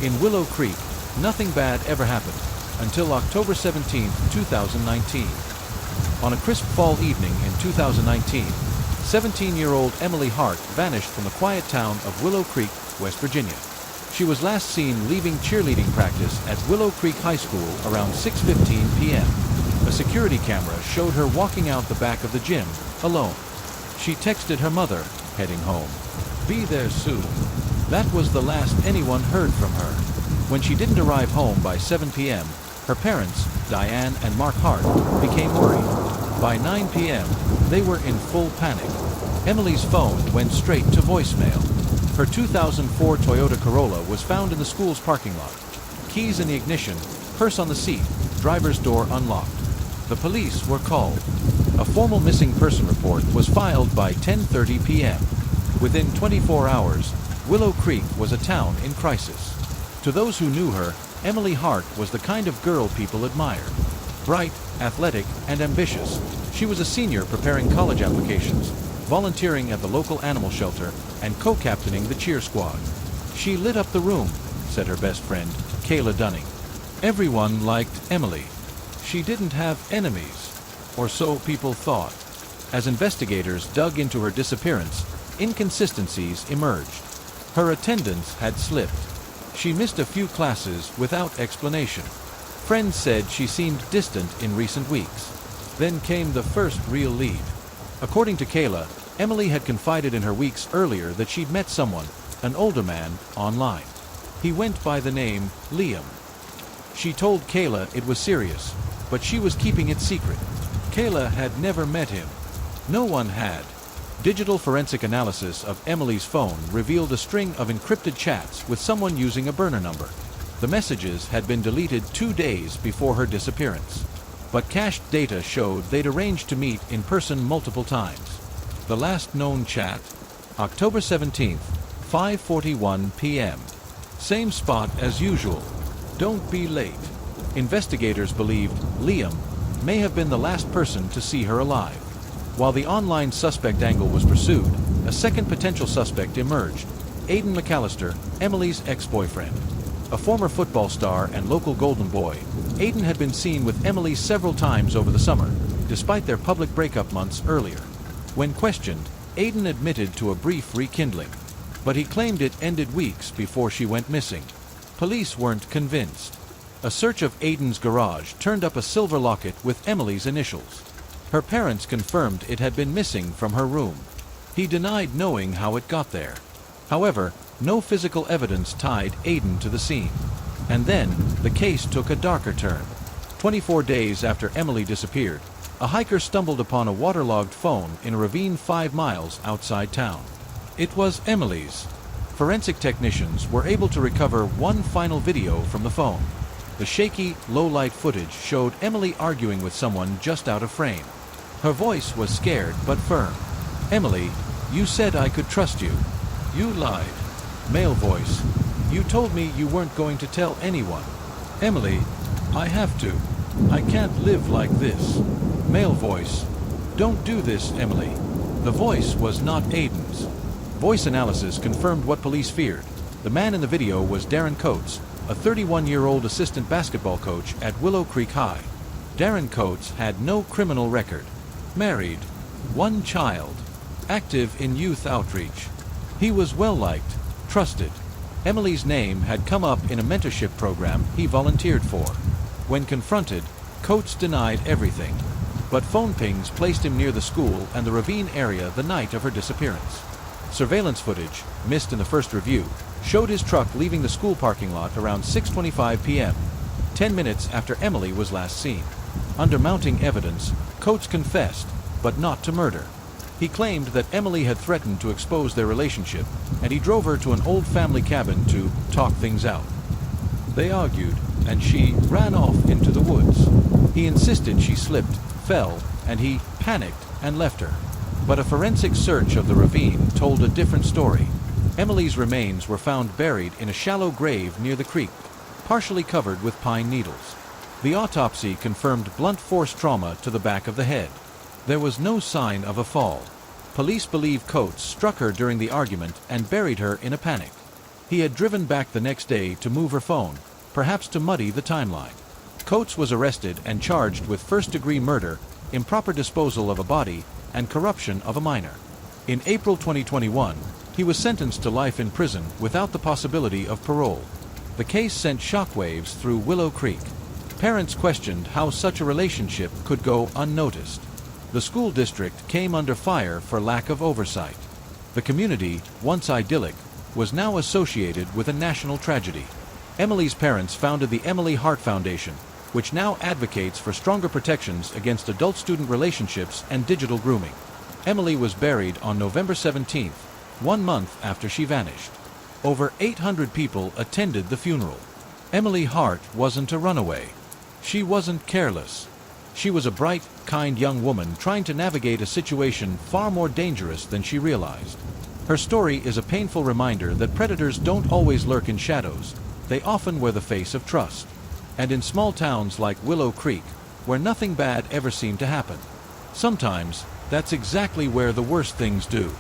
In Willow Creek, nothing bad ever happened, until October 17, 2019. On a crisp fall evening in 2019, 17-year-old Emily Hart vanished from the quiet town of Willow Creek, West Virginia. She was last seen leaving cheerleading practice at Willow Creek High School around 6:15 p.m. A security camera showed her walking out the back of the gym, alone. She texted her mother, heading home. "Be there soon." That was the last anyone heard from her. When she didn't arrive home by 7 p.m., her parents, Diane and Mark Hart, became worried. By 9 p.m., they were in full panic. Emily's phone went straight to voicemail. Her 2004 Toyota Corolla was found in the school's parking lot. Keys in the ignition, purse on the seat, driver's door unlocked. The police were called. A formal missing person report was filed by 10:30 p.m. Within 24 hours, Willow Creek was a town in crisis. To those who knew her, Emily Hart was the kind of girl people admired. Bright, athletic, and ambitious, she was a senior preparing college applications, volunteering at the local animal shelter, and co-captaining the cheer squad. "She lit up the room," said her best friend, Kayla Dunning. "Everyone liked Emily. She didn't have enemies, or so people thought." As investigators dug into her disappearance, inconsistencies emerged. Her attendance had slipped. She missed a few classes without explanation. Friends said she seemed distant in recent weeks. Then came the first real lead. According to Kayla, Emily had confided in her weeks earlier that she'd met someone, an older man, online. He went by the name Liam. She told Kayla it was serious, but she was keeping it secret. Kayla had never met him. No one had. Digital forensic analysis of Emily's phone revealed a string of encrypted chats with someone using a burner number. The messages had been deleted 2 days before her disappearance. But cached data showed they'd arranged to meet in person multiple times. The last known chat, October 17th, 5:41 p.m. Same spot as usual. "Don't be late." Investigators believed Liam may have been the last person to see her alive. While the online suspect angle was pursued, a second potential suspect emerged, Aiden McAllister, Emily's ex-boyfriend. A former football star and local Golden Boy, Aiden had been seen with Emily several times over the summer, despite their public breakup months earlier. When questioned, Aiden admitted to a brief rekindling, but he claimed it ended weeks before she went missing. Police weren't convinced. A search of Aiden's garage turned up a silver locket with Emily's initials. Her parents confirmed it had been missing from her room. He denied knowing how it got there. However, no physical evidence tied Aiden to the scene. And then, the case took a darker turn. 24 days after Emily disappeared, a hiker stumbled upon a waterlogged phone in a ravine 5 miles outside town. It was Emily's. Forensic technicians were able to recover one final video from the phone. The shaky, low-light footage showed Emily arguing with someone just out of frame. Her voice was scared but firm. "Emily, you said I could trust you." "You lied." Male voice. "You told me you weren't going to tell anyone." "Emily, I have to. I can't live like this." Male voice. "Don't do this, Emily." The voice was not Aiden's. Voice analysis confirmed what police feared. The man in the video was Darren Coates, a 31-year-old assistant basketball coach at Willow Creek High. Darren Coates had no criminal record. Married. 1 child. Active in youth outreach. He was well-liked, trusted. Emily's name had come up in a mentorship program he volunteered for. When confronted, Coates denied everything. But phone pings placed him near the school and the ravine area the night of her disappearance. Surveillance footage, missed in the first review, showed his truck leaving the school parking lot around 6:25 p.m., 10 minutes after Emily was last seen. Under mounting evidence, Coates confessed, but not to murder. He claimed that Emily had threatened to expose their relationship, and he drove her to an old family cabin to talk things out. They argued, and she ran off into the woods. He insisted she slipped, fell, and he panicked and left her. But a forensic search of the ravine told a different story. Emily's remains were found buried in a shallow grave near the creek, partially covered with pine needles. The autopsy confirmed blunt force trauma to the back of the head. There was no sign of a fall. Police believe Coates struck her during the argument and buried her in a panic. He had driven back the next day to move her phone, perhaps to muddy the timeline. Coates was arrested and charged with first-degree murder, improper disposal of a body, and corruption of a minor. In April 2021, he was sentenced to life in prison without the possibility of parole. The case sent shockwaves through Willow Creek. Parents questioned how such a relationship could go unnoticed. The school district came under fire for lack of oversight. The community, once idyllic, was now associated with a national tragedy. Emily's parents founded the Emily Hart Foundation, which now advocates for stronger protections against adult-student relationships and digital grooming. Emily was buried on November 17th, 1 month after she vanished. Over 800 people attended the funeral. Emily Hart wasn't a runaway. She wasn't careless. She was a bright, kind young woman trying to navigate a situation far more dangerous than she realized. Her story is a painful reminder that predators don't always lurk in shadows. They often wear the face of trust. And in small towns like Willow Creek, where nothing bad ever seemed to happen, sometimes that's exactly where the worst things do.